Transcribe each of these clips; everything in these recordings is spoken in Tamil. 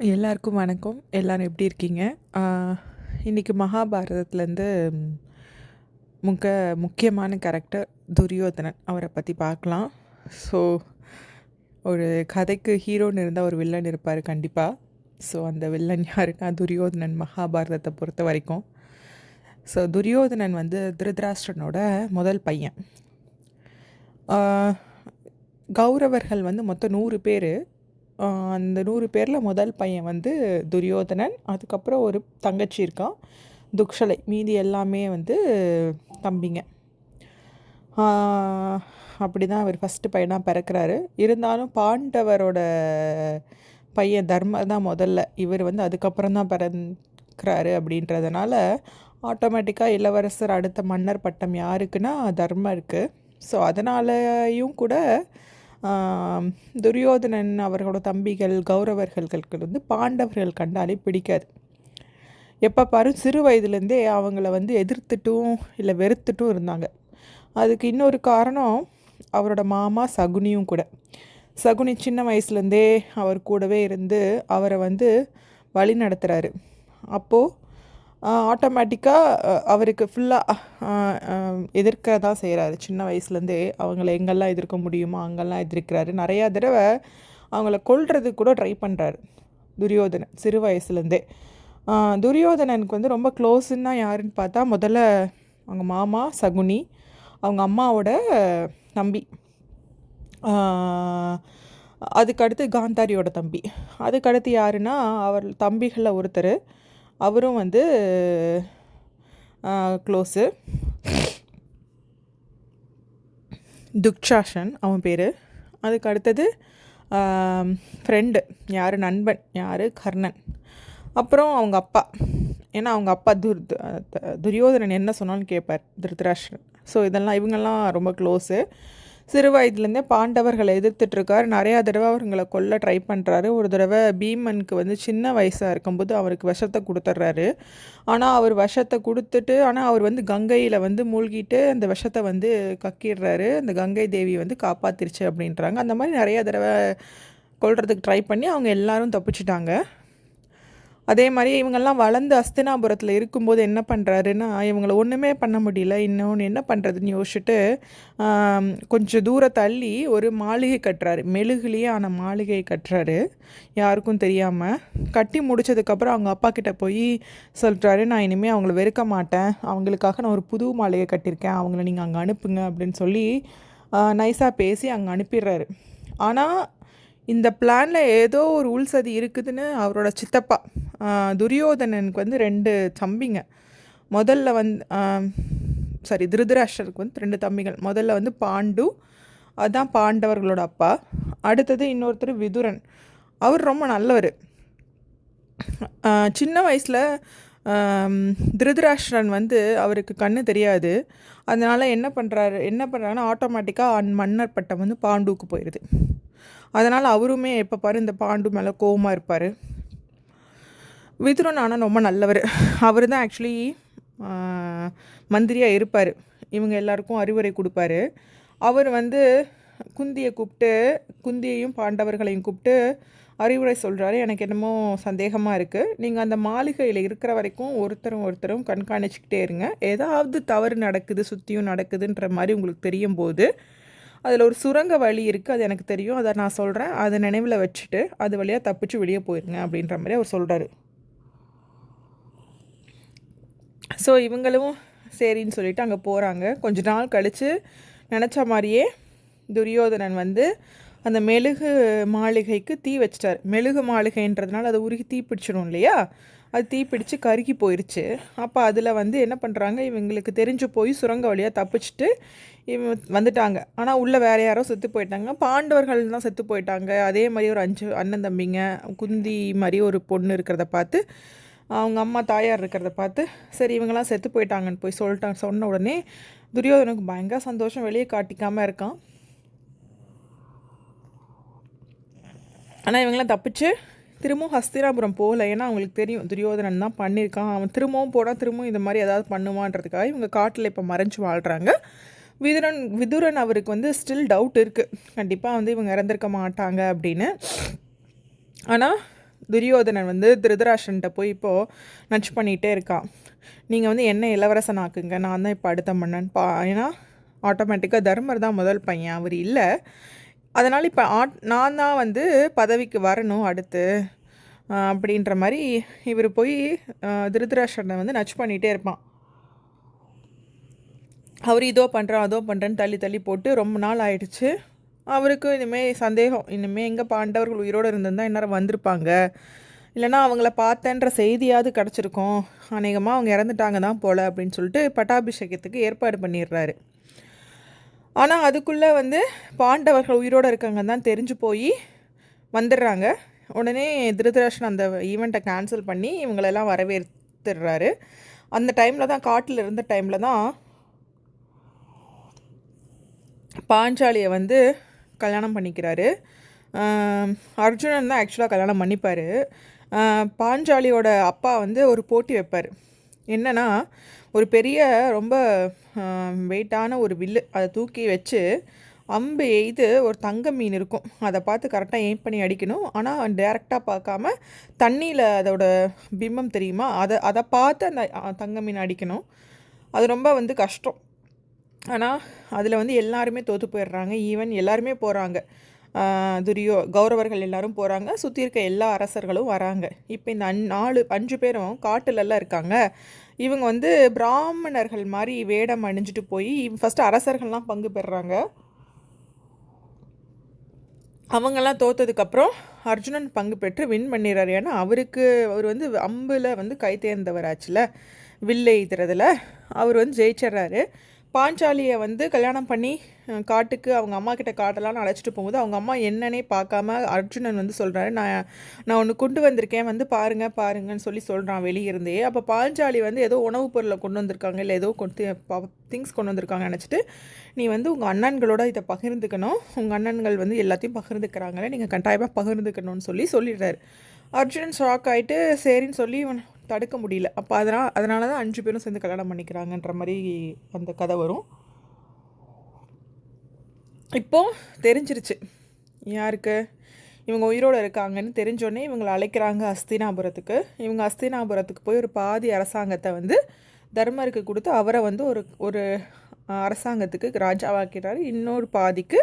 எல்லாருக்கும் வணக்கம். எல்லாரும் எப்படி இருக்கீங்க? இன்னைக்கு மகாபாரதத்துலேருந்து முக்கியமான கேரக்டர் துரியோதனன். அவரை பற்றி பார்க்கலாம். ஸோ ஒரு கதைக்கு ஹீரோன்னு இருந்தால் ஒரு வில்லன் இருப்பார் கண்டிப்பாக. ஸோ அந்த வில்லன் யாருன்னா துரியோதனன், மகாபாரதத்தை பொறுத்த வரைக்கும். ஸோ துரியோதனன் வந்து திருதராஷ்டிரனோட முதல் பையன். கௌரவர்கள் வந்து மொத்தம் 100 பேர். அந்த 100 பேரில் முதல் பையன் வந்து துரியோதனன். அதுக்கப்புறம் ஒரு தங்கச்சி இருக்கான், துக்ஷலை. மீதி எல்லாமே வந்து தம்பிங்க. அப்படி தான் அவர் ஃபஸ்ட்டு பையனாக பிறக்கிறாரு. இருந்தாலும் பாண்டவரோட பையன் தர்ம தான் முதல்ல. இவர் வந்து அதுக்கப்புறம் தான் பிறக்கிறாரு. அப்படின்றதுனால ஆட்டோமேட்டிக்காக இளவரசர் அடுத்த மன்னர் பட்டம் யாருக்குன்னா தர்மருக்கு. ஸோ அதனாலேயும் கூட துரியோதனன் அவர்களோட தம்பிகள் கௌரவர்களுக்கு வந்து பாண்டவர்கள் கண்டாலே பிடிக்காது. எப்போ பாரு சிறு வயதுலேருந்தே அவங்கள வந்து எதிர்த்துட்டும் இல்லை வெறுத்துட்டும் இருந்தாங்க. அதுக்கு இன்னொரு காரணம் அவரோட மாமா சகுனியும் கூட. சகுனி சின்ன வயசுலேருந்தே அவர் கூடவே இருந்து அவரை வந்து வழி நடத்துகிறாரு. அப்போது ஆட்டோமேட்டிக்காக அவருக்கு ஃபுல்லாக எதிர்க்க தான் செய்கிறாரு. சின்ன வயசுலேருந்தே அவங்கள எங்கெல்லாம் எதிர்க்க முடியுமோ அங்கெல்லாம் எதிர்க்கிறாரு. நிறையா தடவை அவங்கள கொல்றதுக்கு கூட ட்ரை பண்ணுறாரு துரியோதனன் சிறு வயசுலேருந்தே. துரியோதனனுக்கு வந்து ரொம்ப க்ளோஸுன்னா யாருன்னு பார்த்தா முதல்ல அவங்க மாமா சகுனி, அவங்க அம்மாவோட தம்பி, அதுக்கடுத்து காந்தாரியோட தம்பி, அதுக்கடுத்து யாருன்னா அவர் தம்பிகளில் ஒருத்தர், அவரும் வந்து க்ளோஸு, துக்ஷாசன் அவன் பேர். அதுக்கு அடுத்தது ஃப்ரெண்டு யார், நண்பன் யார், கர்ணன். அப்புறம் அவங்க அப்பா. ஏன்னா அவங்க அப்பா துரியோதனன் என்ன சொன்னாலும் கேட்பார் திருதராஷ்டிரன். ஸோ இதெல்லாம் இவங்கெல்லாம் ரொம்ப க்ளோஸு. சிறு வயதுலேருந்தே பாண்டவர்களை எதிர்த்துட்ருக்கார். நிறையா தடவை அவங்களை கொல்ல ட்ரை பண்ணுறாரு. ஒரு தடவை பீமனுக்கு வந்து சின்ன வயசாக இருக்கும்போது அவருக்கு விஷத்தை கொடுத்துட்றாரு. ஆனால் அவர் விஷத்தை கொடுத்துட்டு அவர் வந்து கங்கையில் வந்து மூழ்கிட்டு அந்த விஷத்தை வந்து கக்கிடுறாரு. அந்த கங்கை தேவி வந்து காப்பாத்திருச்சு அப்படின்றாங்க. அந்த மாதிரி நிறையா தடவை கொல்றதுக்கு ட்ரை பண்ணி அவங்க எல்லாரும் தப்பிச்சிட்டாங்க. அதே மாதிரி இவங்கெல்லாம் வளர்ந்து அஸ்தினாபுரத்தில் இருக்கும்போது என்ன பண்ணுறாருன்னா, இவங்களை ஒன்றுமே பண்ண முடியல, இன்னொன்று என்ன பண்ணுறதுன்னு யோசிச்சுட்டு கொஞ்சம் தூரம் தள்ளி ஒரு மாளிகை கட்டுறாரு. மெழுகுலேயே ஆன மாளிகை கட்டுறாரு, யாருக்கும் தெரியாமல். கட்டி முடித்ததுக்கப்புறம் அவங்க அப்பா கிட்டே போய் சொல்கிறாரு, நான் இனிமேல் அவங்கள வெறுக்க மாட்டேன், அவங்களுக்காக நான் ஒரு புது மாளிகை கட்டியிருக்கேன், அவங்கள நீங்கள் அங்கே அனுப்புங்க அப்படின்னு சொல்லி நைஸாக பேசி அங்கே அனுப்பிடுறாரு. ஆனால் இந்த பிளானில் ஏதோ ஒரு உள்சதி இருக்குதுன்னு அவரோட சித்தப்பா துரியோதனனுக்கு வந்து 2 தம்பிங்க. முதல்ல வந்து திருதராஷ்டருக்கு வந்து 2 தம்பிகள். முதல்ல வந்து பாண்டு, அதுதான் பாண்டவர்களோட அப்பா. அடுத்தது இன்னொருத்தர் விதுரன். அவர் ரொம்ப நல்லவர். சின்ன வயசில் திருதராஷ்டிரன் வந்து அவருக்கு கண்ணு தெரியாது. அதனால் என்ன பண்ணுறாங்கன்னா ஆட்டோமேட்டிக்காக மன்னர் பட்டம் வந்து பாண்டுவுக்கு போயிடுது. அதனால் அவருமே எப்போ பாரு இந்த பாண்டு மேலே கோவமாக இருப்பார். விதுரன் ஆனால் ரொம்ப நல்லவர். அவர் தான் ஆக்சுவலி மந்திரியாக இருப்பார். இவங்க எல்லாருக்கும் அறிவுரை கொடுப்பாரு. அவர் வந்து குந்தியையும் பாண்டவர்களையும் கூப்பிட்டு அறிவுரை சொல்கிறாரு. எனக்கு என்னமோ சந்தேகமாக இருக்குது, நீங்கள் அந்த மாளிகையில் இருக்கிற வரைக்கும் ஒருத்தரும் கண்காணிச்சிக்கிட்டே இருங்க. ஏதாவது தவறு நடக்குது, சுற்றியும் நடக்குதுன்ற மாதிரி உங்களுக்கு தெரியும் போது அதில் ஒரு சுரங்க வழி இருக்குது, அது எனக்கு தெரியும், அதை நான் சொல்கிறேன், அதை நினைவில் வச்சுட்டு அது வழியாக தப்பிச்சு வெளியே போயிருங்க அப்படின்ற மாதிரி அவர் சொல்கிறாரு. ஸோ இவங்களும் சரின்னு சொல்லிவிட்டு அங்கே போகிறாங்க. கொஞ்ச நாள் கழித்து நினச்ச மாதிரியே துரியோதனன் வந்து அந்த மெழுகு மாளிகைக்கு தீ வச்சிட்டார். மெழுகு மாளிகைன்றதுனால அதை உருகி தீ பிடிச்சிடும் இல்லையா, அது தீ பிடிச்சி கருகி போயிடுச்சு. அப்போ அதில் வந்து என்ன பண்ணுறாங்க, இவங்களுக்கு தெரிஞ்சு போய் சுரங்க வழியாக தப்பிச்சுட்டு வந்துட்டாங்க. ஆனால் உள்ளே வேறு யாரோ செத்து போயிட்டாங்க. பாண்டவர்கள் தான் செத்து போயிட்டாங்க. அதே மாதிரி ஒரு 5 அண்ணன் தம்பிங்க, குந்தி மாதிரி ஒரு பொண்ணு இருக்கிறத பார்த்து, அவங்க அம்மா தாயார் இருக்கிறத பார்த்து, சரி இவங்கெல்லாம் செத்து போயிட்டாங்கன்னு போய் சொன்ன உடனே துரியோதனுக்கு பயங்கர சந்தோஷம், வெளியே காட்டிக்காமல் இருக்கான். ஆனால் இவங்களாம் தப்பிச்சு திரும்பவும் ஹஸ்தினாபுரம் போகல. ஏன்னா அவங்களுக்கு தெரியும் துரியோதனன் தான் பண்ணியிருக்கான், அவன் திரும்பவும் போனால் திரும்பவும் இந்த மாதிரி ஏதாவது பண்ணுவான்றதுக்காக இவங்க காட்டில் இப்போ மறைஞ்சு வாழ்கிறாங்க. விதுரன் அவருக்கு வந்து ஸ்டில் டவுட் இருக்குது, கண்டிப்பாக வந்து இவங்க இறந்துருக்க மாட்டாங்க அப்படின்னு. ஆனால் துரியோதனன் வந்து திருதராஷ்டிரன்ட்ட போய் இப்போது நச்சு பண்ணிகிட்டே இருக்கான். நீங்கள் வந்து என்ன இளவரசன் ஆக்குங்க, நான் தான் இப்போ அடுத்த மன்னன் ஏன்னா ஆட்டோமேட்டிக்காக தர்மர் தான் முதல் பையன், அவர் இல்லை. அதனால் இப்போ நான் தான் வந்து பதவிக்கு வரணும் அடுத்து அப்படின்ற மாதிரி இவர் போய் திருதராஷ்டிரனை வந்து நச்சு பண்ணிகிட்டே இருப்பான். அவர் இதோ பண்ணுறான் அதோ பண்ணுறேன்னு தள்ளி தள்ளி போட்டு ரொம்ப நாள் ஆயிடுச்சு. அவருக்கு இனிமேல் சந்தேகம், இனிமேல் எங்கே பாண்டவர்கள் உயிரோடு இருந்திருந்தால் இந்நேரம் வந்திருப்பாங்க, இல்லைனா அவங்கள பார்த்தேன்ற செய்தியாவது கிடச்சிருக்கோம், அநேகமாக அவங்க இறந்துட்டாங்க தான் போல் அப்படின்னு சொல்லிட்டு பட்டாபிஷேகத்துக்கு ஏற்பாடு பண்ணிடுறாரு. ஆனால் அதுக்குள்ளே வந்து பாண்டவர்கள் உயிரோடு இருக்காங்க தான் தெரிஞ்சு போய் வந்துடுறாங்க. உடனே திருதராஷ்டிரன் அந்த ஈவெண்ட்டை கேன்சல் பண்ணி இவங்களெல்லாம் வரவேற்றுடுறாரு. அந்த டைமில் தான், காட்டில் இருந்த டைமில் தான் பாஞ்சாலியை வந்து கல்யாணம் பண்ணிக்கிறாரு. அர்ஜுனன் தான் ஆக்சுவலாக கல்யாணம் பண்ணிப்பார். பாஞ்சாலியோட அப்பா வந்து ஒரு போட்டி வைப்பார். என்னென்னா, ஒரு பெரிய ரொம்ப வெயிட்டான ஒரு வில்லு, அதை தூக்கி வச்சு அம்பு எய்து ஒரு தங்க மீன் இருக்கும், அதை பார்த்து கரெக்டாக எய்ம் பண்ணி அடிக்கணும். ஆனால் டேரெக்டாக பார்க்காம தண்ணியில் அதோட பிம்பம் தெரியுமா, அதை பார்த்து அந்த தங்க மீன் அடிக்கணும். அது ரொம்ப வந்து கஷ்டம். ஆனால் அதில் வந்து எல்லாருமே தோற்று போயிடுறாங்க. ஈவன் எல்லாருமே போகிறாங்க, கௌரவர்கள் எல்லாரும் போகிறாங்க, சுற்றி இருக்க எல்லா அரசர்களும் வராங்க. இப்போ இந்த 5 பேரும் காட்டுலெல்லாம் இருக்காங்க. இவங்க வந்து பிராமணர்கள் மாதிரி வேடம் அணிஞ்சிட்டு போய் ஃபஸ்ட்டு அரசர்கள்லாம் பங்கு பெறுறாங்க. அவங்கெல்லாம் தோற்றதுக்கப்புறம் அர்ஜுனன் பங்கு பெற்று வின் பண்ணிடுறாரு. ஏன்னா அவர் வந்து அம்பில் வந்து கை தேர்ந்தவர் ஆச்சுல, வில்லை எய்துறதுல அவர் வந்து ஜெயிச்சிட்றாரு. பாஞ்சாலியை வந்து கல்யாணம் பண்ணி காட்டுக்கு அவங்க அம்மா கிட்ட காட்டலான்னு அழைச்சிட்டு போகும்போது அவங்க அம்மா என்னன்னே பார்க்காம அர்ஜுனன் வந்து சொல்கிறாரு, நான் ஒன்று கொண்டு வந்திருக்கேன், வந்து பாருங்கன்னு சொல்லி சொல்கிறான் வெளியிருந்தே. அப்போ பாஞ்சாலி வந்து ஏதோ உணவுப் பொருளை கொண்டு வந்திருக்காங்க, இல்லை ஏதோ திங்ஸ் கொண்டு வந்திருக்காங்க நினச்சிட்டு, நீ வந்து உங்கள் அண்ணன்களோட இதை பகிர்ந்துக்கணும், உங்கள் அண்ணன்கள் வந்து எல்லாத்தையும் பகிர்ந்துக்கிறாங்களே, நீங்கள் கட்டாயமாக பகிர்ந்துக்கணும்னு சொல்லிடுறாரு. அர்ஜுனன் ஷாக் ஆகிட்டு சரின்னு சொல்லி தடுக்க முடியல. அப்போ அதனால தான் 5 பேரும் சேர்ந்து கல்யாணம் பண்ணிக்கிறாங்கன்ற மாதிரி அந்த கதை வரும். இப்போது தெரிஞ்சிருச்சு யாருக்கு இவங்க உயிரோடு இருக்காங்கன்னு தெரிஞ்சோடனே இவங்களை அழைக்கிறாங்க அஸ்தினாபுரத்துக்கு. இவங்க அஸ்தினாபுரத்துக்கு போய் ஒரு பாதி அரசாங்கத்தை வந்து தர்மருக்கு கொடுத்து அவரை வந்து ஒரு அரசாங்கத்துக்கு ராஜாவாக்கிறாரு. இன்னொரு பாதிக்கு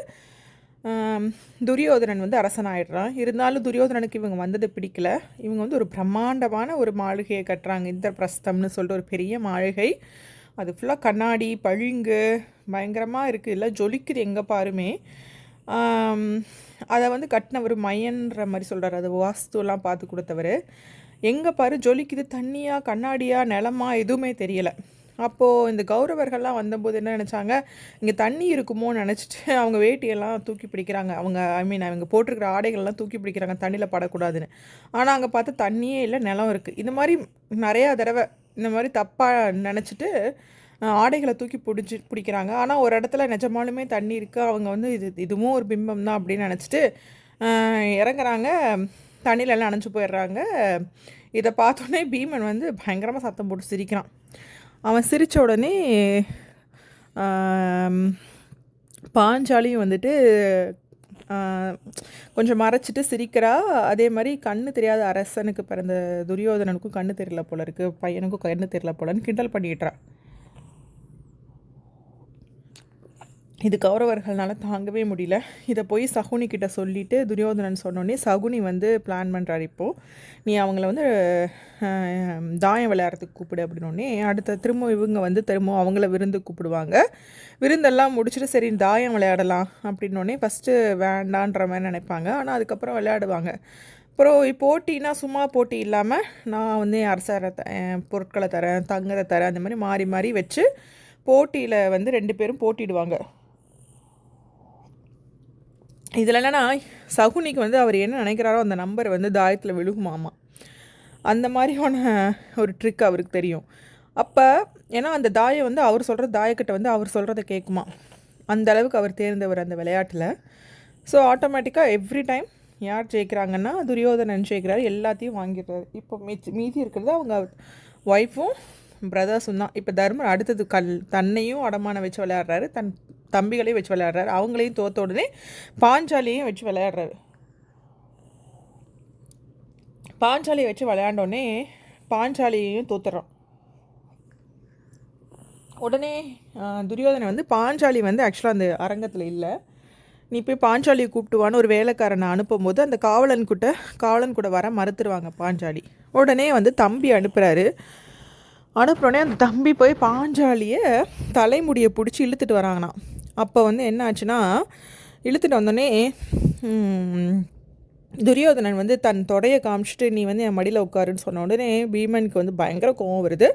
துரியோதனன் வந்து அரசனாயிடுறான். இருந்தாலும் துரியோதனனுக்கு இவங்க வந்தது பிடிக்கல. இவங்க வந்து ஒரு பிரம்மாண்டமான ஒரு மாளிகையை கட்டுறாங்க, இந்திரபிரஸ்தம்னு சொல்லிட்டு ஒரு பெரிய மாளிகை. அது ஃபுல்லாக கண்ணாடி பளிங்கு பயங்கரமாக இருக்குது, இல்லை ஜொலிக்குது எங்கே பாருமே. அதை வந்து கட்டினவர் மையன்ற மாதிரி சொல்கிறார், அது வாஸ்துலாம் பார்த்து கொடுத்தவர். எங்கே பாரு ஜொலிக்குது, தண்ணியாக கண்ணாடியாக நிலமா எதுவுமே தெரியலை. அப்போது இந்த கௌரவர்கள்லாம் வந்தபோது என்ன நினச்சாங்க, இங்கே தண்ணி இருக்குமோன்னு நினச்சிட்டு அவங்க வேட்டியெல்லாம் தூக்கி பிடிக்கிறாங்க. அவங்க போட்டிருக்கிற ஆடைகள்லாம் தூக்கி பிடிக்கிறாங்க தண்ணியில் படக்கூடாதுன்னு. ஆனால் அங்கே பார்த்து தண்ணியே இல்லை, நிலம் இருக்குது. இந்த மாதிரி நிறையா தடவை இந்த மாதிரி தப்பாக நினச்சிட்டு ஆடைகளை தூக்கி பிடிக்கிறாங்க. ஆனால் ஒரு இடத்துல நிஜமாலுமே தண்ணி இருக்குது, அவங்க வந்து இதுவும் ஒரு பிம்பம் தான் அப்படின்னு நினச்சிட்டு இறங்குறாங்க, தண்ணியிலெல்லாம் நனைஞ்சு போயிடுறாங்க. இதை பார்த்தோன்னே பீமன் வந்து பயங்கரமாக சத்தம் போட்டு சிரிக்கிறான். அவன் சிரித்த உடனே பாஞ்சாலியும் வந்துட்டு கொஞ்சம் மறைச்சிட்டு சிரிக்கிறா. அதே மாதிரி கண்ணு தெரியாத அரசனுக்கு பிறந்த துரியோதனனுக்கும் கண்ணு தெரியல போல இருக்குது, பையனுக்கும் கண்ணு தெரியல போலன்னு கிண்டல் பண்ணிடுறா. இது கௌரவர்கள்னால தாங்கவே முடியல. இதை போய் சகுனிக்கிட்ட சொல்லிவிட்டு துரியோதனன் சொன்னோடனே சகுனி வந்து பிளான் பண்ணுறாரு, இப்போது நீ அவங்கள வந்து தாயம் விளையாடுறதுக்கு கூப்பிடு அப்படின்னோடனே அடுத்த திரும்ப அவங்கள விருந்து கூப்பிடுவாங்க. விருந்தெல்லாம் முடிச்சுட்டு சரி தாயம் விளையாடலாம் அப்படின்னோடனே ஃபஸ்ட்டு வேண்டான்ற மாதிரி நினைப்பாங்க, ஆனால் அதுக்கப்புறம் விளையாடுவாங்க. அப்புறம் போட்டின்னா சும்மா போட்டி இல்லாமல் நான் வந்து அரசரை பொருட்களை தரேன், தங்கத்தை தரேன், அந்த மாதிரி மாறி மாறி வச்சு போட்டியில் வந்து 2 பேரும் போட்டிடுவாங்க. இதில் என்னென்னா சகுனிக்கு வந்து அவர் என்ன நினைக்கிறாரோ அந்த நம்பர் வந்து தாயத்தில் விழுகுமாமா. அந்த மாதிரியான ஒரு ட்ரிக் அவருக்கு தெரியும். அப்போ ஏன்னா அந்த தாயம் வந்து அவர் சொல்கிற தாயக்கிட்ட வந்து அவர் சொல்கிறத கேட்குமா, அந்த அளவுக்கு அவர் தேர்ந்தவர் அந்த விளையாட்டில். ஸோ ஆட்டோமேட்டிக்காக எவ்ரி டைம் யார் ஜெயிக்கிறாங்கன்னா துரியோதனன் ஜெயிக்கிறாரு, எல்லாத்தையும் வாங்கிடுறாரு. இப்போ மீதி இருக்கிறது அவங்க ஒய்ஃபும் பிரதர்ஸும் தான். இப்போ தர்மர் அடுத்தது தன்னையும் அடமானம் வச்சு விளையாடுறாரு, தன் தம்பிகளையும் வச்சு விளையாடுறாரு, அவங்களையும் தோற்ற உடனே பாஞ்சாலியையும் வச்சு விளையாடுறாரு. பாஞ்சாலியை வச்சு விளையாண்டோடனே பாஞ்சாலியையும் தோத்துறான். உடனே துரியோதனை வந்து பாஞ்சாலி வந்து ஆக்சுவலாக அந்த அரங்கத்தில் இல்லை, நீ போய் பாஞ்சாலியை கூப்பிட்டுவான்னு ஒரு வேலைக்காரனை அனுப்பும்போது அந்த காவலன் கூட வர மறுத்துருவாங்க பாஞ்சாலி. உடனே வந்து தம்பி அனுப்புகிறோடனே அந்த தம்பி போய் பாஞ்சாலியை தலைமுடியை பிடிச்சி இழுத்துட்டு வராங்கண்ணா. அப்போ வந்து என்ன ஆச்சுன்னா, இழுத்துட்டு வந்தோடனே துரியோதனன் வந்து தன் தொடையை காமிச்சிட்டு நீ வந்து என் மடியில் உட்காருன்னு சொன்ன உடனே பீமனுக்கு வந்து பயங்கர கோவம் வருது.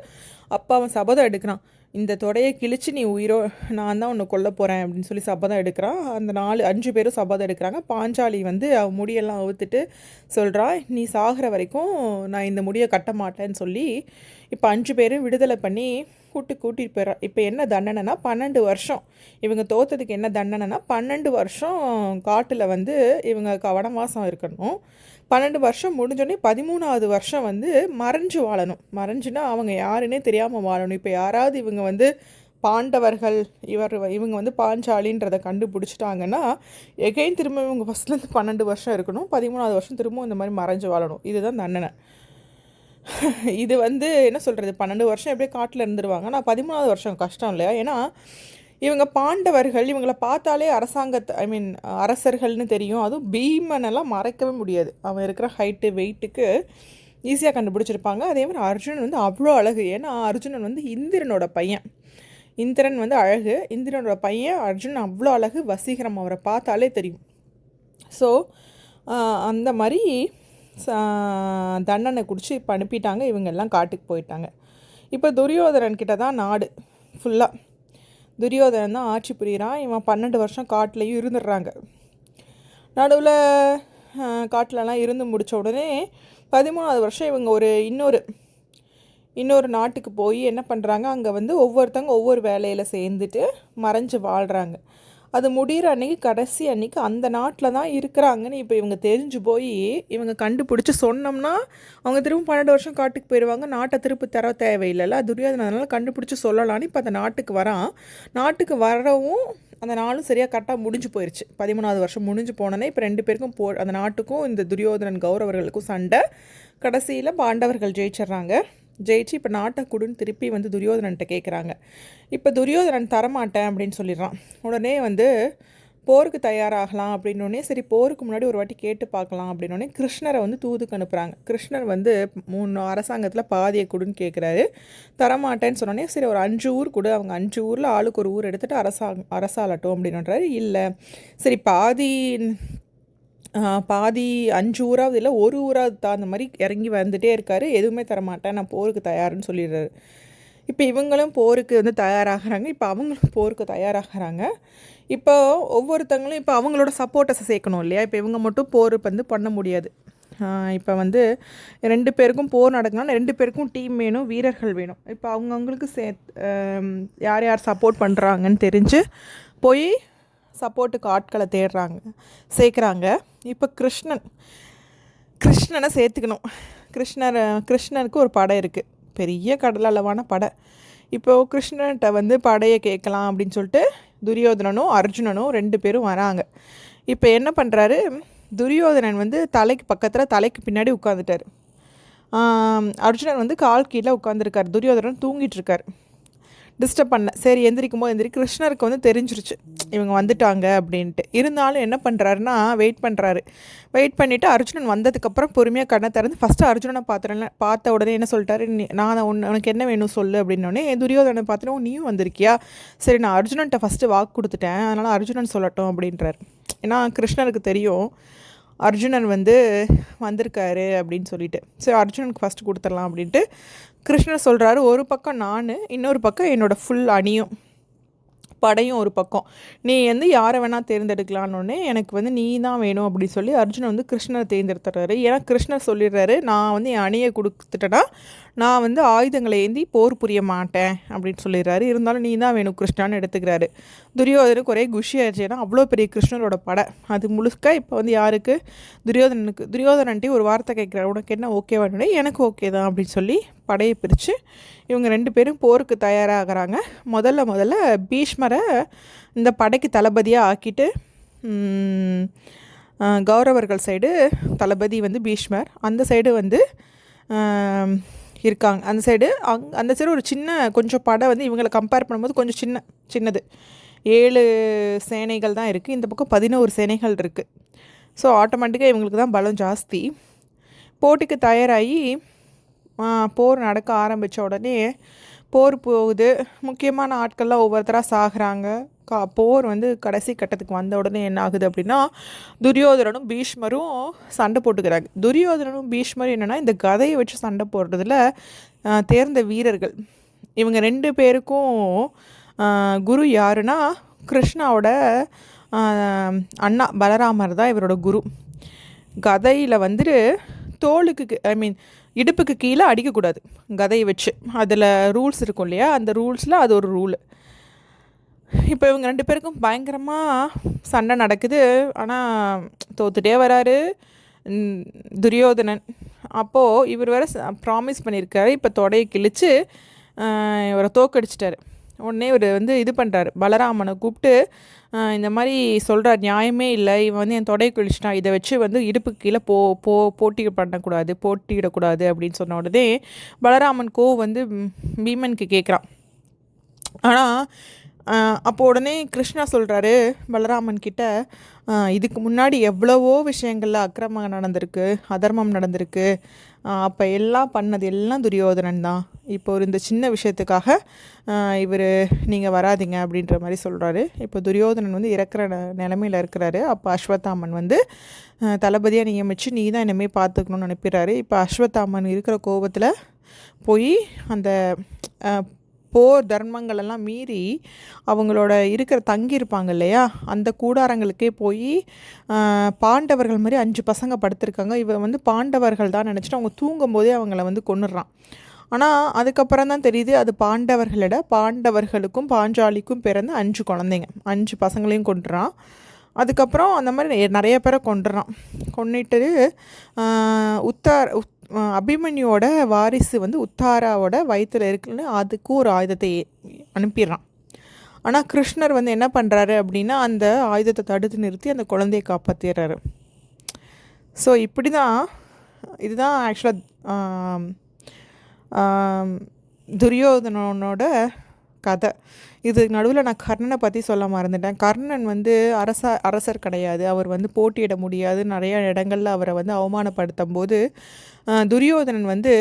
அப்போ அவன் சபதம் எடுக்கிறான், இந்த தொடையை கிழிச்சு நீ நான் தான் உன்னை கொல்ல போகிறேன் அப்படின்னு சொல்லி சபதம் எடுக்கிறான். அந்த 5 பேரும் சபதம் எடுக்கிறாங்க. பாஞ்சாலி வந்து அவன் முடியெல்லாம் அவுத்துட்டு சொல்கிறான், நீ சாகிற வரைக்கும் நான் இந்த முடியை கட்ட மாட்டேன்னு சொல்லி இப்போ 5 பேரும் விடுதலை பண்ணி கூட்டிகிட்டு போயிடறான். இப்போ என்ன தண்டனைனா 12 வருஷம் இவங்க தோற்றதுக்கு என்ன தண்டனைனா 12 வருஷம் காட்டில் வந்து இவங்க வனவாசம் இருக்கணும். 12 வருஷம் முடிஞ்சோடனே 13வது வருஷம் வந்து மறைஞ்சு வாழணும். மறைஞ்சுன்னா அவங்க யாருன்னே தெரியாமல் வாழணும். இப்போ யாராவது இவங்க வந்து பாண்டவர்கள் இவங்க வந்து பாஞ்சாலின்றதை கண்டுபிடிச்சிட்டாங்கன்னா எகைன் திரும்ப இவங்க ஃபஸ்ட்லேருந்து 12 வருஷம் இருக்கணும். 13வது வருஷம் திரும்பவும் இந்த மாதிரி மறைஞ்சு வாழணும். இதுதான் தண்டனை. இது வந்து என்ன சொல்கிறது, 12 வருஷம் எப்படியே காட்டில் இருந்துருவாங்க. ஆனால் 13வது வருஷம் கஷ்டம் இல்லையா? ஏன்னா இவங்க பாண்டவர்கள், இவங்களை பார்த்தாலே அரசர்கள்னு தெரியும். அதுவும் பீமனெல்லாம் மறைக்கவே முடியாது. அவன் இருக்கிற ஹைட்டு வெயிட்டுக்கு ஈஸியாக கண்டுபிடிச்சிருப்பாங்க. அதே மாதிரி அர்ஜுனன் வந்து அவ்வளோ அழகு. ஏன்னா அர்ஜுனன் வந்து இந்திரனோட பையன். இந்திரன் வந்து அழகு, இந்திரனோட பையன் அர்ஜுனன் அவ்வளோ அழகு, வசீகரம். அவரை பார்த்தாலே தெரியும். ஸோ அந்த மாதிரி தண்டனை குடிச்சு இப்போ அனுப்பிட்டாங்க. இவங்க எல்லாம் காட்டுக்கு போயிட்டாங்க. இப்போ துரியோதனன் கிட்ட தான் நாடு ஃபுல்லாக. துரியோதனன் தான் ஆட்சி புரிகிறான். இவன் 12 வருஷம் காட்டிலையும் இருந்துடுறாங்க. நடுவில் காட்டிலலாம் இருந்து முடித்த உடனே 13வது வருஷம் இவங்க ஒரு இன்னொரு நாட்டுக்கு போய் என்ன பண்ணுறாங்க, அங்கே வந்து ஒவ்வொருத்தவங்க ஒவ்வொரு வேலையில் சேர்ந்துட்டு மறைஞ்சு வாழ்கிறாங்க. அது முடிகிற அன்றைக்கி கடைசி அன்றைக்கி அந்த நாட்டில் தான் இருக்கிறாங்கன்னு இப்போ இவங்க தெரிஞ்சு போய் இவங்க கண்டுபிடிச்சி சொன்னோம்னா அவங்க திரும்ப 12 வருஷம் காட்டுக்கு போயிடுவாங்க. நாட்டை திருப்பி தர தேவையில்லைல்ல. துரியோதனன் அதனால் கண்டுபிடிச்சி சொல்லலான்னு இப்போ அந்த நாட்டுக்கு வரான். நாட்டுக்கு வரவும் அந்த நாளும் சரியாக கரெக்டாக முடிஞ்சு போயிடுச்சு. 13வது வருஷம் முடிஞ்சு போனோன்னே இப்போ 2 பேருக்கும் அந்த நாட்டுக்கும் இந்த துரியோதனன் கௌரவர்களுக்கும் சண்டை. கடைசியில் பாண்டவர்கள் ஜெயிச்சு இப்போ நாட்டை கொடுன்னு திருப்பி வந்து துரியோதனன்ட்ட கேட்குறாங்க. இப்போ துரியோதனன் தரமாட்டேன் அப்படின்னு சொல்லிடுறான். உடனே வந்து போருக்கு தயாராகலாம் அப்படின்னோடனே சரி போருக்கு முன்னாடி ஒரு வாட்டி கேட்டு பார்க்கலாம் அப்படின்னோடனே கிருஷ்ணரை வந்து தூதுக்கு அனுப்புகிறாங்க. கிருஷ்ணர் வந்து 3 அரசாங்கத்தில் பாதியை கொடுன்னு கேட்குறாரு. தரமாட்டேன்னு சொன்னோடனே சரி ஒரு 5 ஊர் கொடு, அவங்க 5 ஊரில் ஆளுக்கு ஒரு ஊர் எடுத்துகிட்டு அரசாளட்டும் அப்படின்றாரு. இல்லை சரி பாதி 5 ஊராவது இல்லை 1 ஊராவது தான், அந்த மாதிரி இறங்கி வந்துகிட்டே இருக்கார். எதுவுமே தரமாட்டேன், நான் போருக்கு தயாருன்னு சொல்லிடுறாரு. இப்போ இவங்களும் போருக்கு வந்து தயாராகிறாங்க. இப்போ அவங்களும் போருக்கு தயாராகிறாங்க. இப்போ ஒவ்வொருத்தங்களும் இப்போ அவங்களோட சப்போர்ட்டஸை சேர்க்கணும் இல்லையா? இப்போ இவங்க மட்டும் போர் வந்து பண்ண முடியாது. இப்போ வந்து 2 பேருக்கும் போர் நடக்கணும்னா 2 பேருக்கும் டீம் வேணும், வீரர்கள் வேணும். இப்போ அவங்கவுங்களுக்கு யார் யார் சப்போர்ட் பண்ணுறாங்கன்னு தெரிஞ்சு போய் சப்போர்ட்டுக்கு ஆட்களை சேர்க்குறாங்க. இப்போ கிருஷ்ணனை சேர்த்துக்கணும். கிருஷ்ணருக்கு ஒரு படை இருக்குது, பெரிய கடல் அளவான படை. இப்போது கிருஷ்ணன்கிட்ட வந்து படையை கேட்கலாம் அப்படின்னு சொல்லிட்டு துரியோதனனும் அர்ஜுனனும் 2 பேரும் வராங்க. இப்போ என்ன பண்ணுறாரு, துரியோதனன் வந்து தலைக்கு பின்னாடி உட்காந்துட்டார். அர்ஜுனன் வந்து கால் கீழே உட்காந்துருக்கார். துரியோதனன் தூங்கிட்டு இருக்கார். டிஸ்டர்ப் பண்ணல. சரி எந்திரிக்கும்போது கிருஷ்ணருக்கு வந்து தெரிஞ்சிருச்சு இவங்க வந்துட்டாங்க அப்படின்ட்டு. இருந்தாலும் என்ன பண்ணுறாருன்னா வெயிட் பண்ணிவிட்டு அர்ஜுனன் வந்ததுக்கப்புறம் பொறுமையாக கண்ணை திறந்து ஃபஸ்ட்டு அர்ஜுனனை பார்த்த உடனே என்ன சொல்லிட்டாரு, நான் உனக்கு என்ன வேணும் சொல்லு அப்படின்னோடனே துரியோதனை பார்த்துட்டு நீயும் வந்திருக்கியா, சரி நான் அர்ஜுனன்ட்ட ஃபஸ்ட்டு வாக்கு கொடுத்துட்டேன், அதனால் அர்ஜுனன் சொல்லட்டும் அப்படின்றார். ஏன்னா கிருஷ்ணருக்கு தெரியும் அர்ஜுனன் வந்து வந்திருக்காரு அப்படின்னு சொல்லிட்டு. சரி அர்ஜுனனுக்கு ஃபஸ்ட்டு கொடுத்துடலாம் அப்படின்ட்டு கிருஷ்ணர் சொல்கிறாரு. ஒரு பக்கம் நான், இன்னொரு பக்கம் என்னோடய ஃபுல் அணியும் படையும் ஒரு பக்கம், நீ வந்து யாரை வேணால் தேர்ந்தெடுக்கலான்னொடனே எனக்கு வந்து நீ தான் வேணும் அப்படின்னு சொல்லி அர்ஜுனன் வந்து கிருஷ்ணரை தேர்ந்தெடுத்துறாரு. ஏன்னா கிருஷ்ணர் சொல்லிடுறாரு, நான் வந்து என் அணியை கொடுத்துட்டேன்னா நான் வந்து ஆயுதங்களை ஏந்தி போர் புரிய மாட்டேன் அப்படின்னு சொல்லிடுறாரு. இருந்தாலும் நீ தான் வேணும் கிருஷ்ணான்னு எடுத்துக்கிறாரு. துரியோதனுக்கு ஒரே குஷி ஆயிடுச்சு. ஏன்னா அவ்வளோ பெரிய கிருஷ்ணரோட படை அது முழுக்க இப்போ வந்து யாருக்கு, துரியோதனன்ட்டே ஒரு வார்த்தை கேட்குறாரு, உனக்கு என்ன ஓகே வேணும்னே எனக்கு ஓகே தான் அப்படின்னு சொல்லி படையை பிரித்து இவங்க 2 பேரும் போருக்கு தயாராகிறாங்க. முதல்ல பீஷ்மரை இந்த படைக்கு தளபதியாக ஆக்கிட்டு கௌரவர்கள் சைடு தளபதி வந்து பீஷ்மர், அந்த சைடு வந்து இருக்காங்க. அந்த சைடு அந்த சைடு ஒரு சின்ன கொஞ்சம் படை வந்து இவங்களை கம்பேர் பண்ணும்போது கொஞ்சம் சின்னது 7 சேனைகள் தான் இருக்குது. இந்த பக்கம் 11 சேனைகள் இருக்குது. ஸோ ஆட்டோமேட்டிக்காக இவங்களுக்கு தான் பலம் ஜாஸ்தி. போட்டிக்கு தயாராகி போர் நடக்க ஆரம்பித்த உடனே போர் போகுது. முக்கியமான ஆட்கள்லாம் ஒவ்வொருத்தராக சாகுறாங்க. போர் வந்து கடைசி கட்டத்துக்கு வந்த உடனே என்ன ஆகுது அப்படின்னா, துரியோதனனும் பீஷ்மரும் சண்டை போட்டுக்கிறாங்க. துரியோதனனும் பீஷ்மரும் என்னென்னா இந்த கதையை வச்சு சண்டை போடுறதுல தேர்ந்த வீரர்கள். இவங்க 2 பேருக்கும் குரு யாருன்னா கிருஷ்ணாவோட அண்ணா பலராமர் தான் இவரோட குரு. கதையில் வந்துட்டு தோளுக்கு இடுப்புக்கு கீழே அடிக்கக்கூடாது கதையை வச்சு. அதில் ரூல்ஸ் இருக்கும் இல்லையா, அந்த ரூல்ஸில் அது ஒரு ரூலு. இப்போ இவங்க 2 பேருக்கும் பயங்கரமாக சண்டை நடக்குது. ஆனால் தோத்துட்டே வராரு துரியோதனன். அப்போது இவர் வேறு ப்ராமிஸ் பண்ணியிருக்காரு, இப்போ தொடையை கிழித்து இவரை தோக்கடிச்சிட்டாரு. உடனே இவர் வந்து இது பண்ணுறாரு, பலராமனை கூப்பிட்டு இந்த மாதிரி சொல்கிறார், நியாயமே இல்லை, இவன் வந்து என் தொடையை கிழிச்சிட்டான், இதை வச்சு வந்து இடுப்புக்கு கீழே போட்டியிடக்கூடாது அப்படின்னு சொன்ன உடனே பலராமன் வந்து பீமனுக்கு கேட்குறான். ஆனால் அப்போ உடனே கிருஷ்ணா சொல்கிறாரு பலராமன் கிட்ட, இதுக்கு முன்னாடி எவ்வளவோ விஷயங்களில் அக்கிரமம் நடந்திருக்கு, அதர்மம் நடந்திருக்கு, அப்போ எல்லாம் பண்ணது எல்லாம் துரியோதனன் தான். இப்போ இந்த சின்ன விஷயத்துக்காக இவர் நீங்கள் வராதிங்க அப்படின்ற மாதிரி சொல்கிறாரு. இப்போ துரியோதனன் வந்து இறக்குற நிலமையில் இருக்கிறாரு. அப்போ அஸ்வத்தாமன் வந்து தளபதியாக நியமித்து நீ தான் இனிமேல் பார்த்துக்கணும்னு அனுப்பிடுறாரு. இப்போ அஸ்வத்தாமன் இருக்கிற கோபத்தில் போய் அந்த போர் தர்மங்களெல்லாம் மீறி அவங்களோட தங்கியிருப்பாங்க இல்லையா, அந்த கூடாரங்களுக்கே போய் பாண்டவர்கள் மாதிரி 5 பசங்க படுத்திருக்காங்க, இவன் வந்து பாண்டவர்கள் தான் நினச்சிட்டு அவங்க தூங்கும் போதே அவங்கள வந்து கொன்னுடுறான். ஆனால் அதுக்கப்புறம் தான் தெரியுது அது பாண்டவர்களுக்கும் பாஞ்சாலிக்கும் பிறந்த 5 குழந்தைங்க, 5 பசங்களையும் கொண்டுறான். அதுக்கப்புறம் அந்த மாதிரி நிறைய பேரை கொன்னிட்டு அபிமன்யோட வாரிசு வந்து உத்தாராவோட வயிற்றில் இருக்குன்னு அதுக்கு ஒரு ஆயுதத்தை அனுப்பிடுறான். ஆனால் கிருஷ்ணர் வந்து என்ன பண்ணுறாரு அப்படின்னா அந்த ஆயுதத்தை தடுத்து நிறுத்தி அந்த குழந்தையை காப்பாற்றிடுறாரு. ஸோ இப்படி தான் இதுதான் ஆக்சுவலாக துரியோதனனோட கதை. இது நடுவில் நான் கர்ணனை பற்றி சொல்ல மறந்துட்டேன். கர்ணன் வந்து அரசர் கிடையாது, அவர் வந்து போட்டியிட முடியாது. நிறைய இடங்களில் அவரை வந்து அவமானப்படுத்தும் போது துரியோதனன் வந்து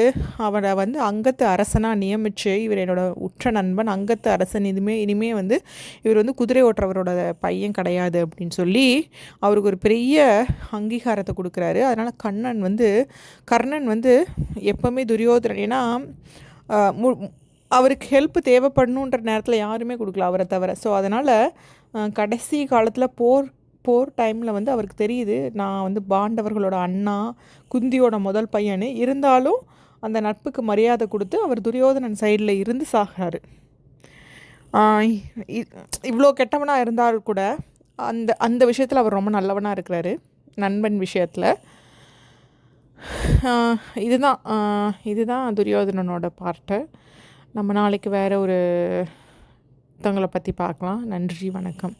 அவரை வந்து அங்கத்து அரசனாக நியமித்து, இவர் என்னோட உற்ற நண்பன், அங்கத்து அரசன், இனிமே வந்து இவர் வந்து குதிரை ஓட்டுறவரோட பையன் கிடையாது அப்படின்னு சொல்லி அவருக்கு ஒரு பெரிய அங்கீகாரத்தை கொடுக்குறாரு. அதனால் கர்ணன் வந்து எப்போவுமே துரியோதனன், ஏன்னா அவருக்கு ஹெல்ப் தேவைப்படணுன்ற நேரத்தில் யாருமே கொடுக்கல அவரை தவிர. ஸோ அதனால் கடைசி காலத்தில் போர் டைமில் வந்து அவருக்கு தெரியுது நான் வந்து பாண்டவர்களோட அண்ணா, குந்தியோட முதல் பையனு, இருந்தாலும் அந்த நட்புக்கு மரியாதை கொடுத்து அவர் துரியோதனன் சைடில் இருந்து சாகிறாரு. இவ்வளோ கெட்டவனாக இருந்தாலும் கூட அந்த விஷயத்தில் அவர் ரொம்ப நல்லவனாக இருக்கிறாரு, நண்பன் விஷயத்தில். இதுதான் துரியோதனனோட பார்ட்டு. நம்ம நாளைக்கு வேறு ஒரு தங்களை பற்றி பார்க்கலாம். நன்றி, வணக்கம்.